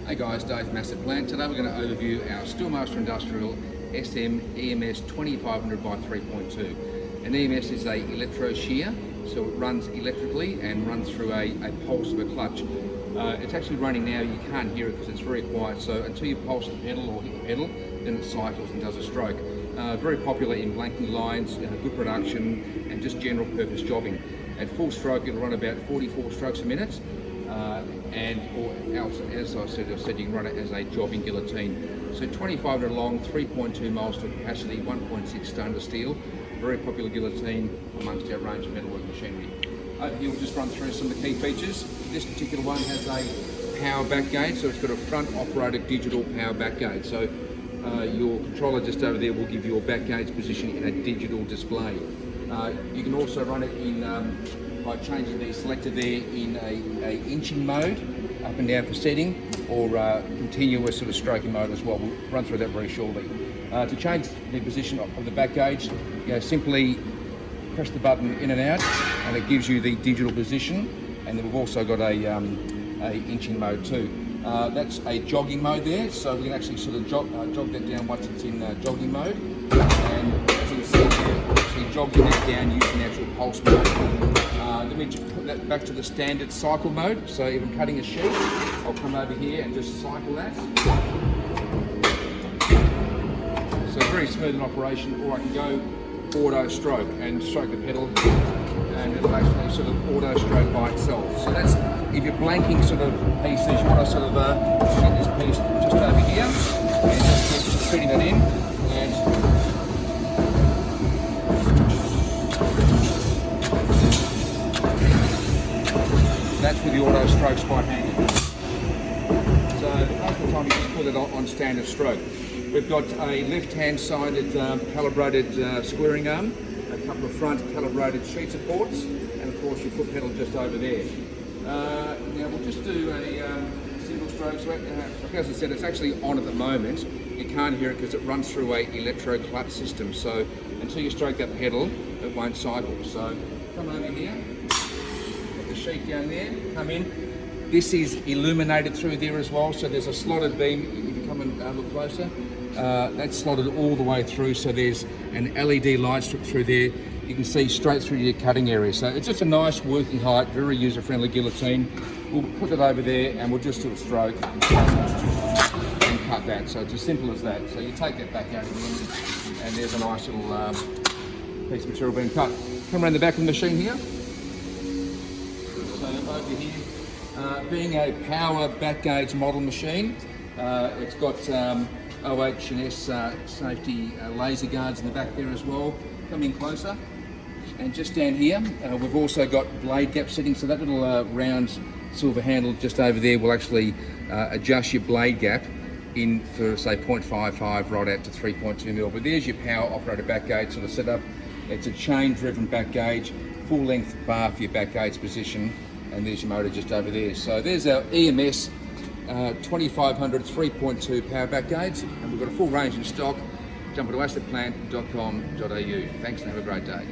Hey guys, Dave from Asset Plant. Today we're going to overview our Steelmaster Industrial SM-EMS2500-3.2. An EMS is a electro shear, so it runs electrically and runs through a pulse of a clutch. It's actually running now, you can't hear it because it's very quiet, so until you pulse the pedal or hit the pedal, then it cycles and does a stroke. Very popular in blanking lines, good production and just general purpose jobbing. At full stroke it'll run about 44 strokes a minute. Or else, as I said, you can run it as a jobbing guillotine. So 25 long, 3.2 miles to capacity, 1.6 stainless steel. Very popular guillotine amongst our range of metalwork machinery. Over here we'll just run through some of the key features. This particular one has a power back gauge, so it's got a front operated digital power back gauge. So your controller just over there will give your back gauge position in a digital display. You can also run it in by changing the selector there in a inching mode, up and down for setting, or continuous sort of stroking mode as well. We'll run through that very shortly. To change the position of the back gauge, simply press the button in and out, and it gives you the digital position. And then we've also got a inching mode too. That's a jogging mode there, so we can actually sort of jog that down once it's in jogging mode. And as you can see, actually jogging that down using actual pulse mode. Let me just put that back to the standard cycle mode. So if I'm cutting a sheet, I'll come over here and just cycle that. So very smooth in operation, or I can go auto stroke and stroke the pedal, and it'll actually sort of auto stroke by itself. So that's, if you're blanking sort of pieces, you want to sort of get this piece just over here, and just keep feeding that in. And that's with the auto strokes quite handy. So most of the time you just put it on standard stroke. We've got a left-hand sided calibrated squaring arm, a couple of front calibrated sheet supports, and of course your foot pedal just over there. Now we'll just do a single stroke. So, as I said, it's actually on at the moment. You can't hear it because it runs through a electro clutch system. So until you stroke that pedal, it won't cycle. So come over here. The sheet down there, come in. This is illuminated through there as well, so there's a slotted beam. If you come and look closer, that's slotted all the way through, so there's an LED light strip through there. You can see straight through your cutting area. So it's just a nice working height, very user-friendly guillotine. We'll put it over there and we'll just do a stroke and cut that. So it's as simple as that. So you take that back out again, and there's a nice little piece of material being cut. Come around the back of the machine here. Over here, being a power back gauge model machine, it's got OH&S safety laser guards in the back there as well. Come in closer, and just down here we've also got blade gap settings, so that little round silver handle just over there will actually adjust your blade gap in for say 0.55 right out to 3.2 mil. But there's your power operated back gauge sort of setup. It's a chain driven back gauge, full length bar for your back gauge position. And there's your motor just over there. So there's our EMS 2500-3.2 power back gauge, and we've got a full range in stock. Jump to assetplant.com.au. Thanks and have a great day.